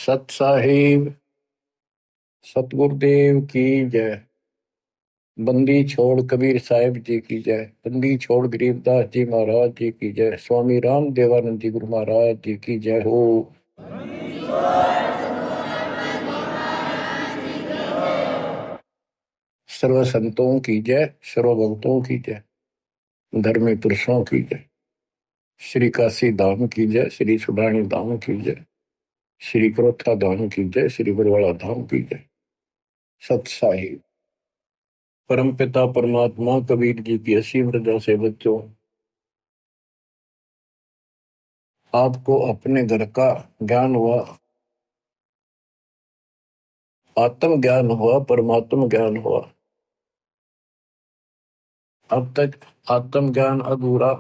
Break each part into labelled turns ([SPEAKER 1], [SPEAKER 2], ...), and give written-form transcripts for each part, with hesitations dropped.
[SPEAKER 1] सत साहिब सतगुरुदेव की जय। बंदी छोड़ कबीर साहिब जी की जय। बंदी छोड़ गरीबदास जी महाराज जी की जय। स्वामी राम देवानंद जी गुरु महाराज जी की जय हो। सर्व संतों की जय, सर्व भक्तों की जय, धर्मी पुरुषों की जय। श्री काशी धाम की जय, श्री सुडानी धाम की जय, श्री क्रोथा धाम की जय, श्री बरवाड़ा धाम की जय। सत साहिब परम पिता परमात्मा कबीर जी की असीम रजा से बच्चों, आपको अपने घर का ज्ञान हुआ, आत्म ज्ञान हुआ, परमात्म ज्ञान हुआ। अब तक आत्म ज्ञान अधूरा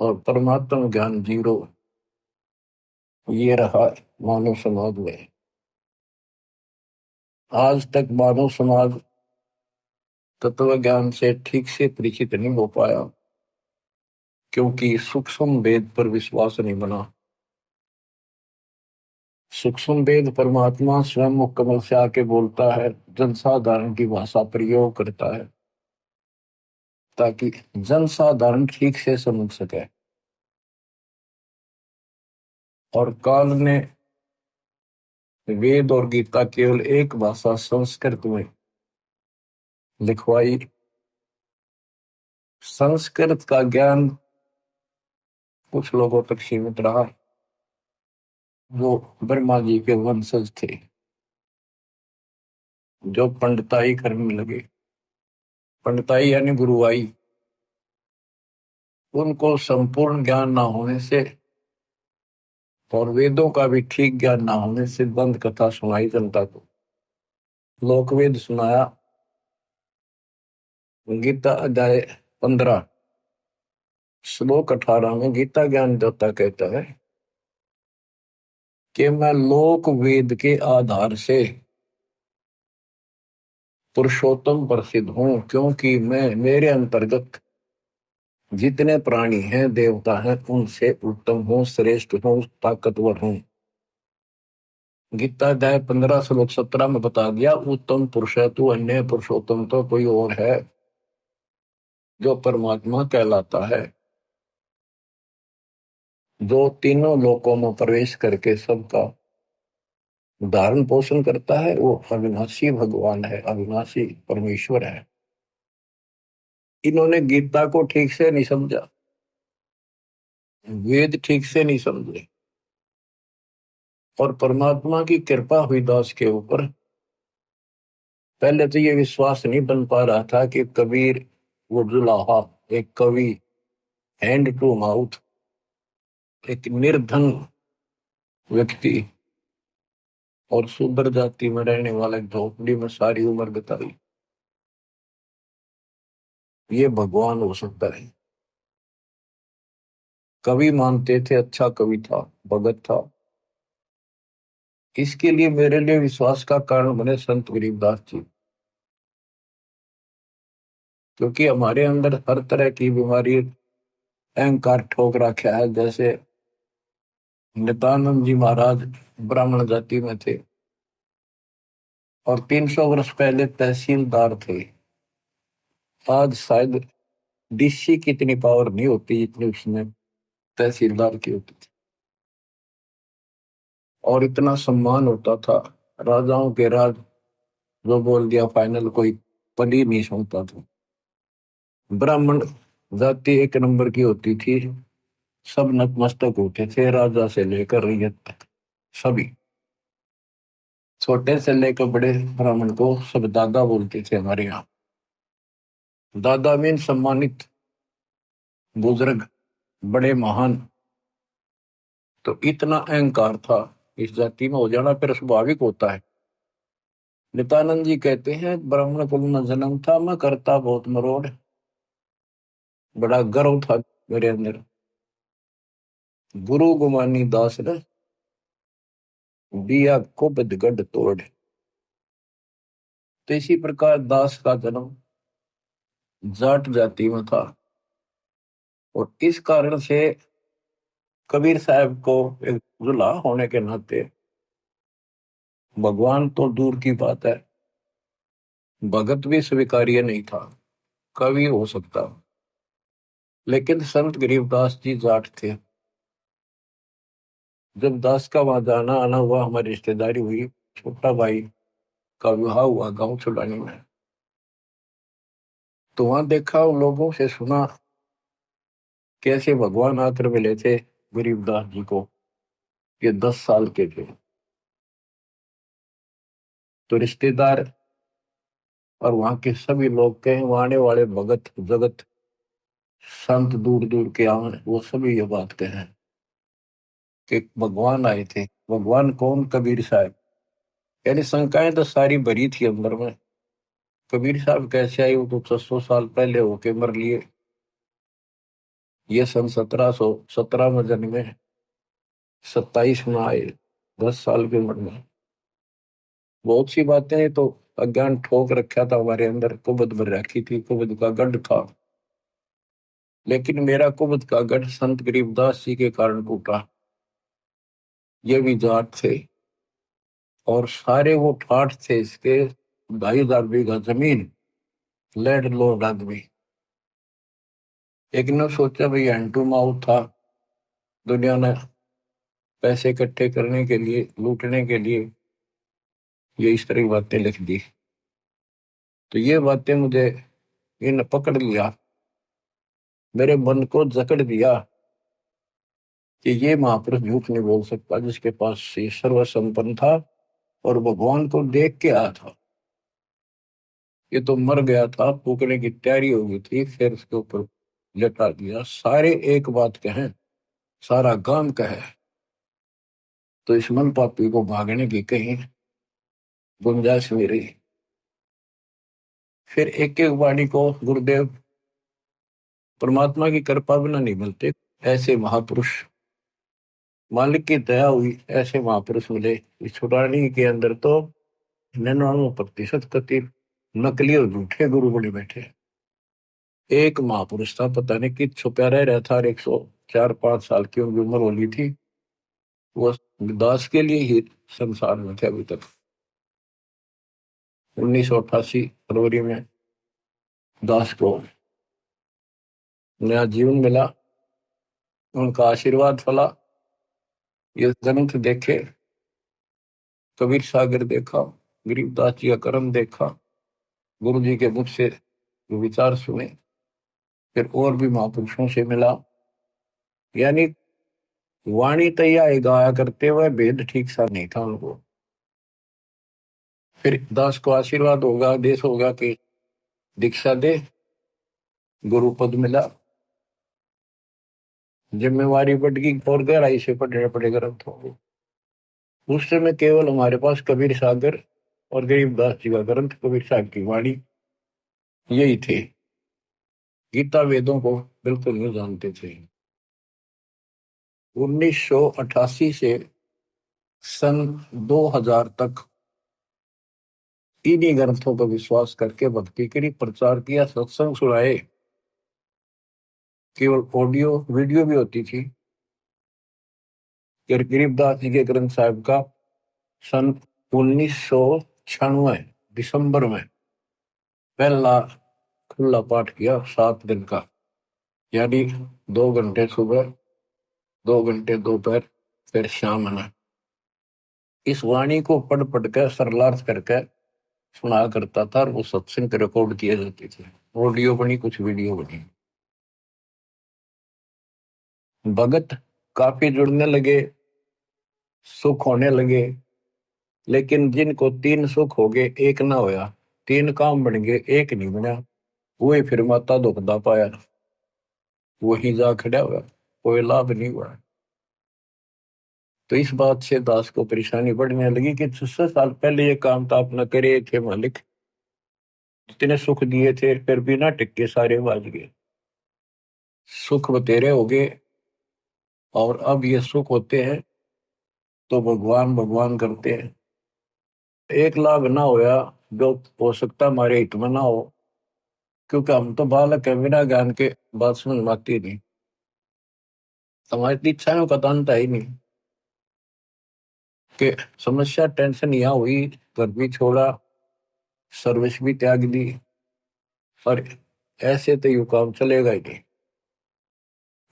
[SPEAKER 1] और परमात्म ज्ञान जीरो, ये रहा मानव समाज में। आज तक मानव समाज तत्व ज्ञान से ठीक से परिचित नहीं हो पाया, क्योंकि सूक्ष्म वेद पर विश्वास नहीं बना। सूक्ष्म वेद परमात्मा स्वयं मुकम्मल से आके बोलता है, जनसाधारण की भाषा प्रयोग करता है, ताकि जनसाधारण ठीक से समझ सके। और काल ने वेद और गीता केवल एक भाषा संस्कृत में लिखवाई। संस्कृत का ज्ञान कुछ लोगों तक सीमित रहा, वो ब्रह्मा जी के वंशज थे जो पंडिताई करने लगे। पंडिताई यानी गुरुवाई। उनको संपूर्ण ज्ञान ना होने से और वेदों का भी ठीक ज्ञान ना होने से दंत कथा सुनाई जनता को। लोकवेद सुनाया। गीता अध्याय 15 श्लोक 18 में गीता ज्ञान देवता कहता है कि मैं लोक वेद के आधार से पुरुषोत्तम प्रसिद्ध हूं, क्योंकि मैं मेरे अंतर्गत जितने प्राणी हैं, देवता हैं, उनसे उत्तम हूं, श्रेष्ठ हूं, ताकतवर हूं। गीता अध्याय 15 श्लोक 17 में बता दिया, उत्तम पुरुष है तू, अन्य पुरुषोत्तम तो कोई और है जो परमात्मा कहलाता है, जो तीनों लोकों में प्रवेश करके सबका धारण पोषण करता है। वो अविनाशी भगवान है, अविनाशी परमेश्वर है। इन्होंने गीता को ठीक से नहीं समझा, वेद ठीक से नहीं समझे, और परमात्मा की कृपा हुई दास के ऊपर। पहले तो ये विश्वास नहीं बन पा रहा था कि कबीर वो दुलाहा, एक कवि, हैंड टू माउथ, एक निर्धन व्यक्ति और शूद्र जाति में रहने वाले, झोपड़ी में सारी उम्र बिताई, ये भगवान हो सकता है। कवि मानते थे, अच्छा कवि था, भगत था। इसके लिए मेरे लिए विश्वास का कारण बने संत गरीबदास जी, क्योंकि हमारे अंदर हर तरह की बीमारी, अहंकार ठोक रखा है। जैसे नित्यानंद जी महाराज ब्राह्मण जाति में थे और 300 वर्ष पहले तहसीलदार थे। आज शायद डीसी की इतनी पावर नहीं होती जितनी उसमें तहसीलदार की होती थी, और इतना सम्मान होता था। राजाओं के राज जो बोल दिया फाइनल, कोई पद ही नहीं सुनता था। ब्राह्मण जाति एक नंबर की होती थी, सब नतमस्तक होते थे, राजा से लेकर रैयत तक। सभी, छोटे से लेकर बड़े ब्राह्मण को सब दादा बोलते थे हमारे यहाँ। दादा मीन सम्मानित, बुजुर्ग, बड़े महान। तो इतना अहंकार था इस जाति में हो जाना फिर स्वाभाविक होता है। नित्यानंद जी कहते हैं, ब्राह्मण कुल में जन्म था, मैं करता बहुत मरोड़, बड़ा गर्व था मेरे अंदर। गुरु गुमानी दास ने दिया को बदगढ़ तोड़। तो इसी प्रकार दास का जन्म जाट जाति में था, और इस कारण से कबीर साहब को एक दूल्हा होने के नाते भगवान तो दूर की बात है, भगत भी स्वीकार्य नहीं था। कवि हो सकता, लेकिन संत गरीबदास जी जाट थे। जब दास का वहां जाना आना हुआ, हमारी रिश्तेदारी हुई, छोटा भाई का विवाह हुआ गांव छुड़ाने में, तो वहां देखा, उन लोगों से सुना कैसे भगवान आकर मिले थे गरीबदास जी को। ये 10 साल के थे। तो रिश्तेदार और वहां के सभी लोग कहें, वहां आने वाले भगत जगत संत दूर दूर के आए, वो सभी ये बात कहें कि भगवान आए थे। भगवान कौन? कबीर साहब। यानी शंकाएं तो सारी भरी थी अंदर में। कबीर साहब कैसे आए? वो तो 600 साल पहले होके मर लिए। ये सन 1717 में जन्मे, 27 में आए, 10 साल की उम्र में। बहुत सी बातें तो अज्ञान ठोक रखा था हमारे अंदर, कुबद भर रखी थी, कुबद का गढ़ था। लेकिन मेरा कुबद का गढ़ संत गरीबदास जी के कारण टूटा। ये भी जाट थे और सारे वो ठाठ थे इसके, 2,500 बीघा जमीन, लैंड लॉर्ड आदमी। एक ने सोचा भाई हैंड माउथ था, दुनिया ने पैसे इकट्ठे करने के लिए, लूटने के लिए ये इस तरह की बातें लिख दी। तो ये बातें मुझे इन पकड़ लिया, मेरे मन को जकड़ दिया कि ये महापुरुष झूठ नहीं बोल सकता, जिसके पास ये सर्व संपन्न था और भगवान को देख के आया था। ये तो मर गया था, फूकने की तैयारी हो गई थी, फिर उसके ऊपर लटा दिया। सारे एक बात कहें, सारा गांव कहे, तो इस मन पापी को भागने की कहीं गुंजाइश नहीं रही। फिर एक एक वाणी को गुरुदेव, परमात्मा की कृपा बिना नहीं मिलते ऐसे महापुरुष, मालिक की दया हुई ऐसे महापुरुष मिले। इस छुड़ानी के अंदर तो 99% कति नकली और झूठे गुरु बने बैठे। एक महापुरुष था, पता नहीं कि छुपा रह था, 104-105 साल की उनकी उम्र होनी थी। वो दास के लिए ही संसार में थे अभी तक। 1988 फरवरी में दास को नया जीवन मिला, उनका आशीर्वाद फला। ये ग्रंथ देखे, कबीर सागर देखा, गरीबदास जी का कर्म देखा, गुरु जी के मुख से विचार सुने, फिर और भी महापुरुषों से मिला। यानी वाणी तैयार गाया करते हुए भेद ठीक सा नहीं था उनको। फिर दास को आशीर्वाद होगा, आदेश होगा कि दीक्षा दे, गुरु पद मिला, जिम्मेवारी बढ़ गई और गहराई से पढ़ने पड़े ग्रंथों को। उस समय केवल हमारे पास कबीर सागर और गरीबदास जी का ग्रंथ, कबीर साहब की वाणी, यही थे। गीता वेदों को बिल्कुल नहीं जानते थे। 1988 से सन 2000 तक इन्हीं ग्रंथों पर विश्वास करके भक्ति करी, प्रचार किया, सत्संग सुनाए। केवल ऑडियो वीडियो भी होती थी। गरीबदास जी के ग्रंथ साहब का सन 1996 दिसंबर में पहला खुला पाठ किया, 7 दिन का। यानी 2 घंटे सुबह, 2 घंटे दोपहर, फिर शाम में। इस वाणी को पढ़ पढ़ कर सरलार्थ करके सुना करता था, और वो सत्संग रिकॉर्ड किए जाते थे। ऑडियो बनी, कुछ वीडियो बनी। भगत काफी जुड़ने लगे, सुख होने लगे। लेकिन जिनको 3 सुख हो गए, एक ना होया, 3 काम बन गए, एक नहीं बना, वही फिर माता दुखदा पाया, वही जा खड़ा हुआ, कोई लाभ नहीं हुआ। तो इस बात से दास को परेशानी बढ़ने लगी कि 600 साल पहले ये काम तो आप न करे थे मालिक, जितने सुख दिए थे फिर भी ना टिक्के, सारे बाज गए, सुख बतेरे हो गए। और अब ये सुख होते हैं तो भगवान भगवान करते हैं। एक लाभ ना होया, जो हो सकता हमारे हित में ना हो, क्योंकि हम तो बालक है, बिना ज्ञान के बात समझ में आती नहीं। हमारी इच्छाओं का तो अंत है ही नहीं कि समस्या टेंशन यहाँ हुई, घर भी छोड़ा, सर्विस भी त्याग दी, और ऐसे तो यू काम चलेगा ही नहीं।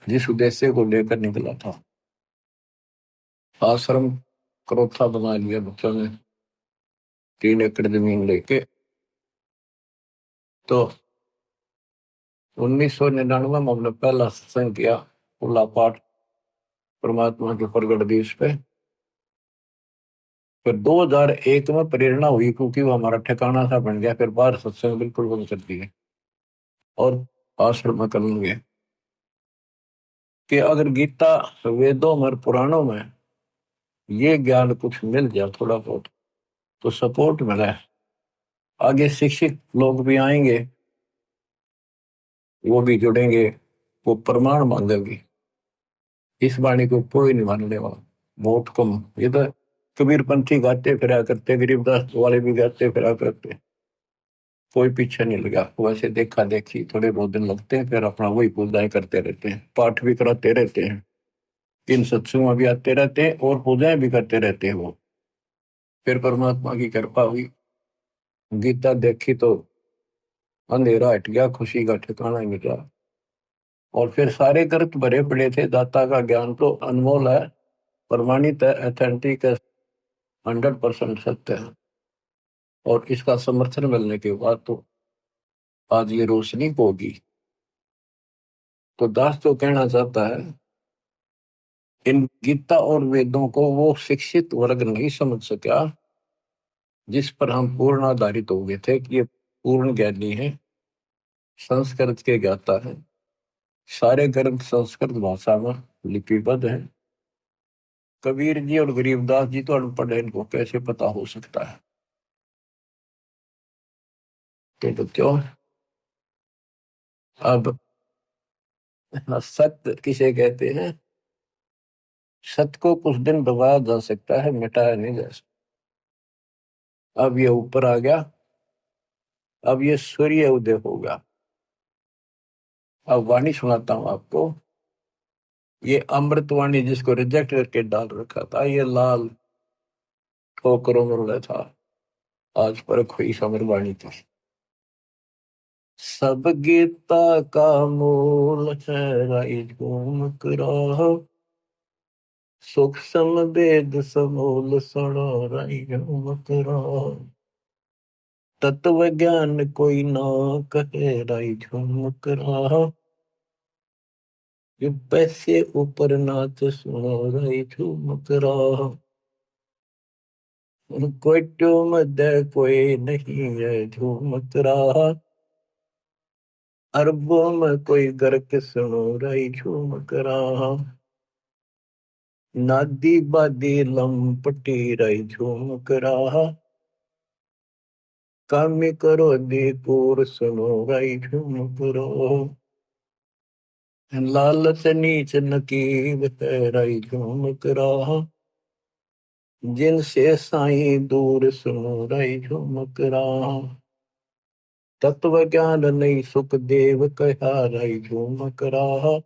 [SPEAKER 1] जिस उद्देश्य को लेकर निकला था, आश्रम क्रोथा बना लिया बच्चों ने, 3 एकड़ जमीन लेके। तो 1999 में हमने पहला सत्संग किया, खुला पाठ परमात्मा के प्रगट दिवस पे। फिर 2001 में प्रेरणा हुई, क्योंकि वो हमारा ठिकाना सा बन गया। फिर बाहर सत्संग बिल्कुल बंद कर दिए और आश्रम में करने लगे कि अगर गीता, वेदों में, पुराणों में ये ज्ञान कुछ मिल जाए थोड़ा बहुत, तो सपोर्ट मिला है, आगे शिक्षित लोग भी आएंगे, वो भी जुड़ेंगे, वो प्रमाण मांगेंगे। इस वाणी को कोई नहीं मानने वाला, बहुत कम। ये तो कबीरपंथी गाते फिरा करते, गरीबदास वाले भी गाते फिरा करते, कोई पीछे नहीं लगा। वैसे देखा देखी थोड़े बहुत दिन लगते हैं, फिर अपना वही पूजाएं करते रहते हैं, पाठ भी कराते रहते हैं, इन सत्संगों में भी आते रहते हैं और पूजाएं भी करते रहते हैं वो। फिर परमात्मा की कृपा हुई, गीता देखी तो अंधेरा हट गया, खुशी का ठिकाना ही मिला। और फिर सारे ग्रंथ भरे पड़े थे। दाता का ज्ञान तो अनमोल है, प्रमाणित है, अथेंटिक है, 100% सत्य है। और इसका समर्थन मिलने के बाद तो आज ये रोशनी होगी। तो दास तो कहना चाहता है, इन गीता और वेदों को वो शिक्षित वर्ग नहीं समझ सका, जिस पर हम पूर्ण आधारित हो गए थे कि ये पूर्ण ज्ञानी है, संस्कृत के ज्ञाता है, सारे ग्रंथ संस्कृत भाषा में लिपिबद्ध है। कबीर जी और गरीबदास जी तो अनपढ़ है, इनको कैसे पता हो सकता है? तो क्यों? अब सत्य किसे कहते हैं? सत्य को कुछ दिन दबाया जा सकता है, मिटाया नहीं जा सकता। अब ये ऊपर आ गया, अब ये सूर्य उदय होगा। अब वाणी सुनाता हूं आपको। ये अमृतवाणी जिसको रिजेक्ट करके डाल रखा था, ये लाल ठोकरों में रुला था, आज पर कोई समरवाणी थी। सब गीता का मूल है, राई झूम करो, सुख समवेद समूल सुनो, राई झूम करो। तत्व ज्ञान कोई ना कहे, राई झूम करो, ये पैसे ऊपर नाच सुनो, राई झूम करो। कोई ट्यूम दे कोई नहीं है, झूम करो, अरबों में कोई गर्क सुनो, राई झूम करो। नादी बादी लंपटी, राई झूम करो, कामी करो दी पूर सुनो, राई झूम करो। लालच नीच नकीब है, राई झूम करो, जिनसे साईं दूर सुनो, राई झूम करो। तत्व ज्ञान नहीं सुख देव कहा, राई झूम करो,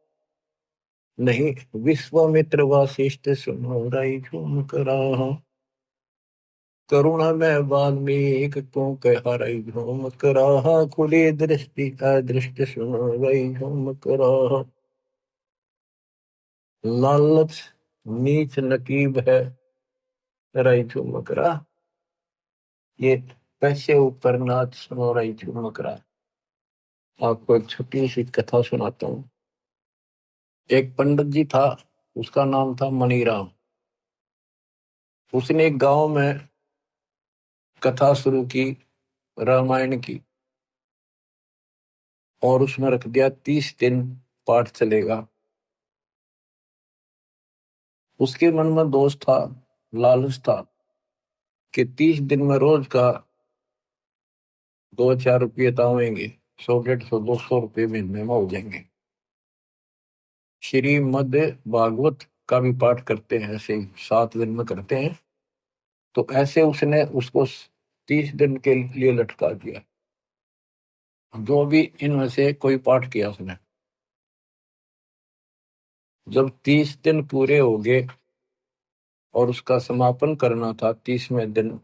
[SPEAKER 1] नहीं विश्वामित्र वासिष्ठ सुनो, राई झूम करो। करुणा में वाल्मीकि को कहा, राई झूम करो, खुली दृष्टि अदृष्ट सुनो, राई झूम करो। लालच नीच नकीब है, राई झूम करा, ये पैसे ऊपर नाच सुनो, राई झूम करा। आपको एक छोटी सी कथा सुनाता हूँ। एक पंडित जी था, उसका नाम था मनीराम। उसने एक गांव में कथा शुरू की, रामायण की, और उसमें रख दिया 30 दिन पाठ चलेगा। उसके मन में दोष था, लालच था कि 30 दिन में रोज का 2-4 रुपये तो आएंगे, 100, 150, 200 रुपये महीने में हो जाएंगे। श्रीमद् भागवत का भी पाठ करते हैं, ऐसे 7 दिन में करते हैं। तो ऐसे उसने उसको 30 दिन के लिए लटका दिया। जो भी इनमें से कोई पाठ किया उसने, जब 30 दिन पूरे हो गए और उसका समापन करना था 30वें दिन,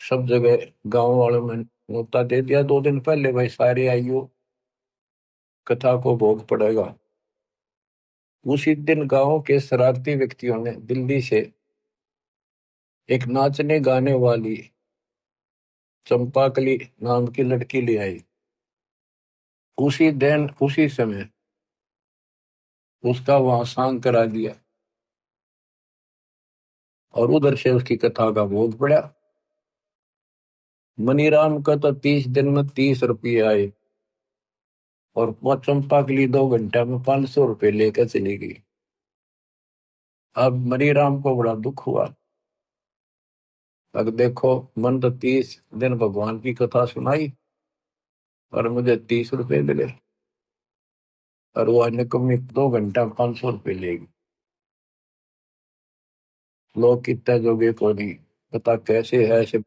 [SPEAKER 1] सब जगह गांव वालों में न्योता दे दिया 2 दिन पहले, भाई सारे आइयो, कथा को भोग पड़ेगा। उसी दिन गांव के शरारती व्यक्तियों ने दिल्ली से एक नाचने गाने वाली चंपाकली नाम की लड़की ले आई। उसी दिन उसी समय उसका वहां सांग करा दिया और उधर से उसकी कथा का भोग पड़ा। मनीराम का तो 30 दिन में 30 रुपये आए और वो चंपा के लिए 2 घंटे में 500 रुपये लेकर चली गई। अब मनीराम को बड़ा दुख हुआ। अब देखो, मन तो 30 दिन भगवान की कथा सुनाई और मुझे 30 रुपये मिले, और वो निकम्मी 2 घंटा 500 रुपये लेगी। लोग कितने जोगे को नहीं पता कैसे है ऐसे।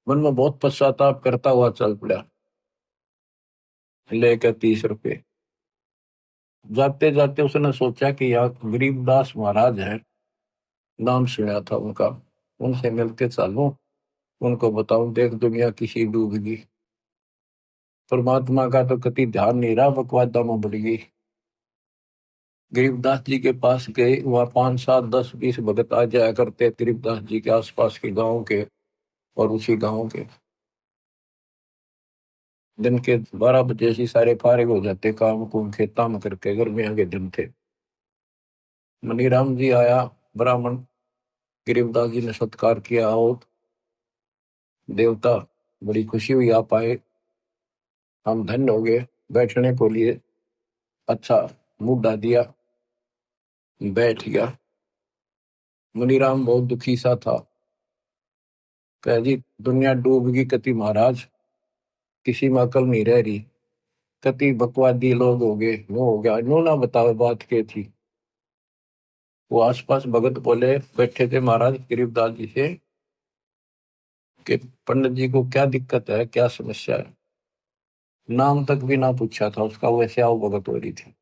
[SPEAKER 1] मन में बहुत पश्चाताप करता हुआ चल पड़ा, लेकर 30 रुपये। जाते जाते उसने सोचा कि यार गरीबदास महाराज है, नाम सुना था उनका, उनसे मिलके चलूं, उनको बताऊं देख दुनिया किसी डूबेगी। परमात्मा का तो कति ध्यान नहीं रहा, बकवादा में बढ़ गई। गरीबदास जी के पास गए, वहां 5 7 10 20 भगत आ जाया करते गरीबदास जी के आसपास के गांव के और उसी गांव के। दिन के 12 बजे से सारे फारिग हो जाते काम कुम खेता में करके, गर्मियों के दिन थे। मनीराम जी आया, ब्राह्मण गरीबदास जी ने सत्कार किया, आओ देवता, बड़ी खुशी हुई आप आए, हम धन्य हो गए। बैठने को लिए अच्छा मुद्दा दिया, बैठ गया। मुनीराम बहुत दुखी सा था, कह जी दुनिया डूबगी कति महाराज, किसी में अकल नहीं रह रही, कति बकवादी लोग हो गए, वो हो गया, नो ना बताओ बात क्या थी। वो आसपास भगत बोले बैठे थे महाराज गरीबदास जी से कि पंडित जी को क्या दिक्कत है, क्या समस्या है। नाम तक भी ना पूछा था उसका, वैसे आओ भगत हो रही थी।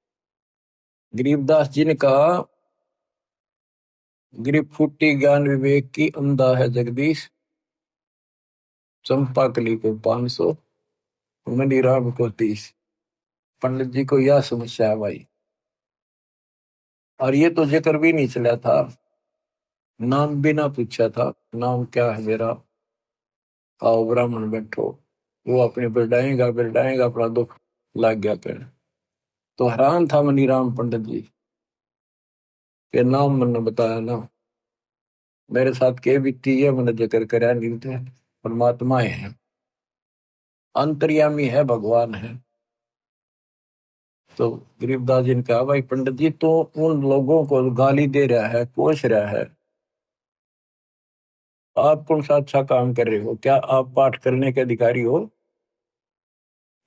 [SPEAKER 1] गरीबदास जी ने कहा, गिरिप फूटी ज्ञान विवेक की, अंधा है जगदीश, चंपा कली को 500, मनीराम को 30। पंडित जी को यह समस्या है भाई, और ये तो जिक्र भी नहीं चला था, नाम भी ना पूछा था, नाम क्या है मेरा, आओ ब्राह्मण बैठो। वो अपने बिरडाएगा बिरडाएगा, अपना दुख लग गया कहने। तो हैरान था मनीराम पंडित जी के नाम मैंने बताया ना, मेरे साथ के बीती है मैंने जिक्र करा नहीं थे। परमात्मा है, अंतर्यामी है, भगवान है। तो गरीबदास जी ने कहा, भाई पंडित जी तो उन लोगों को गाली दे रहा है, कोस रहा है, आप कौन सा अच्छा काम कर रहे हो, क्या आप पाठ करने के अधिकारी हो।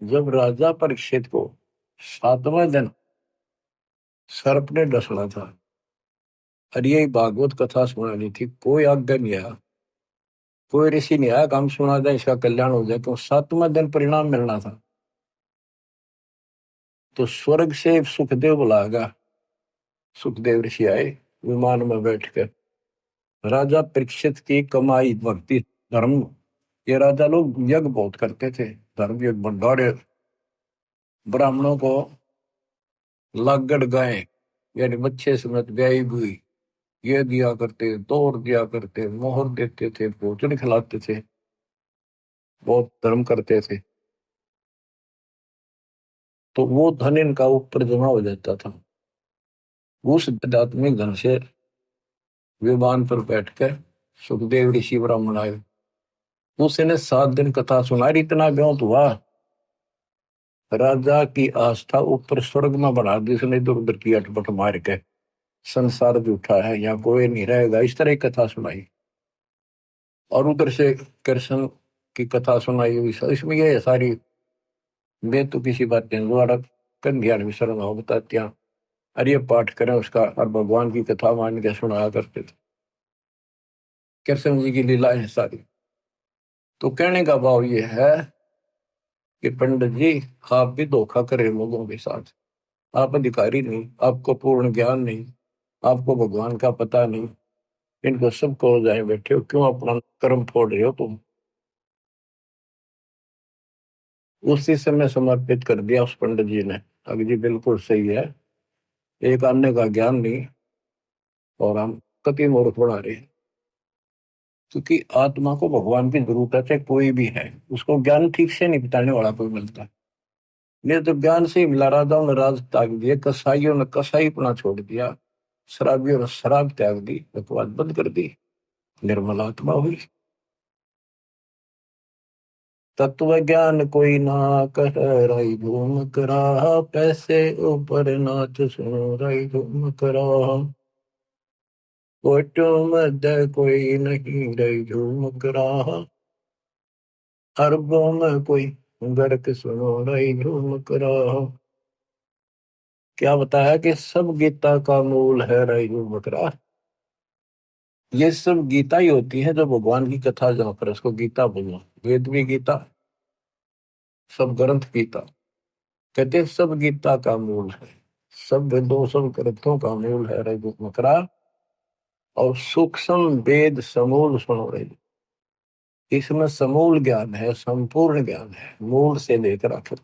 [SPEAKER 1] जब राजा परीक्षित को 7वां दिन सर्प ने डसना था और यही भागवत कथा सुनानी थी, कोई आज्ञा नहीं आया, कोई ऋषि नहीं आया काम सुना दे इसका कल्याण हो जाए, क्यों 7वां दिन परिणाम मिलना था। तो स्वर्ग से सुखदेव बुलाएगा, सुखदेव ऋषि आए विमान में बैठकर। राजा परीक्षित की कमाई भक्ति धर्म, ये राजा लोग यज्ञ बहुत करते थे, धर्म यज्ञ भंडारे, ब्राह्मणों को लागड़ गाय यानी बच्चे समेत ब्याई हुई ये दिया करते, तोड़ दिया करते, मोहर देते थे, भोजन खिलाते थे, बहुत धर्म करते थे। तो वो धन इनका ऊपर जमा हो जाता था। उस आध्यात्मिक धन से विमान पर बैठकर सुखदेव ऋषि ब्राह्मण आए, उसने 7 दिन कथा सुनाई, इतना व्योत हुआ, राजा की आस्था ऊपर स्वर्ग में बढ़ा दी उसने, इधर उधर की अटपट मार के, संसार झूठा है यहाँ कोई नहीं रहेगा, इस तरह की कथा सुनाई। और उधर से कृष्ण की कथा सुनाई हुई, इसमें ये है सारी, मैं तो किसी बात नहीं द्वारा कंध्यान विसरण हो बताते हैं, अरे पाठ करें उसका, और भगवान की कथा मान के सुनाया करते थे। कृष्ण जी की लीलाएं सारी। तो कहने का भाव ये है कि पंडित जी आप भी धोखा करें लोगों के साथ, आप अधिकारी नहीं, आपको पूर्ण ज्ञान नहीं, आपको भगवान का पता नहीं, इनको सबको जाए बैठे हो, क्यों अपना कर्म फोड़ रहे हो तुम? उसी समय समर्पित कर दिया उस पंडित जी ने। अभी जी बिल्कुल सही है, एक आने का ज्ञान नहीं, और हम कति मूर्ख बना रहे हैं। क्योंकि आत्मा को भगवान की जरूरत है, चाहे कोई भी है, उसको ज्ञान ठीक से नहीं बताने वाला कोई मिलता है। नहीं तो ज्ञान से ही मिला, राजाओं ने राज त्याग दिए, कसाईयों ने कसाईपना छोड़ दिया, शराबियों ने शराब त्याग दी, बकवास बंद कर दी, निर्मल आत्मा हुई। तत्व ज्ञान कोई ना कह, राई घूम करा, पैसे ऊपर नाच सुनो, राई घूम करा, कोटो मध्य कोई नहीं, रई झूम करा, अरबों में कोई गर्क सुनो, रई झूम करा। क्या बताया कि सब गीता का मूल है रई झूम करा। ये सब गीता ही होती है, जो भगवान की कथा, जहाँ पर उसको गीता बोलो, वेद भी गीता, सब ग्रंथ गीता। कहते हैं सब गीता का मूल है, सब वेदों सब ग्रंथों का मूल है रई झूम करा, और सूक्ष्म वेद समूल सुनो रई। इसमें समूल ज्ञान है, संपूर्ण ज्ञान है, मूल से लेकर आखिर।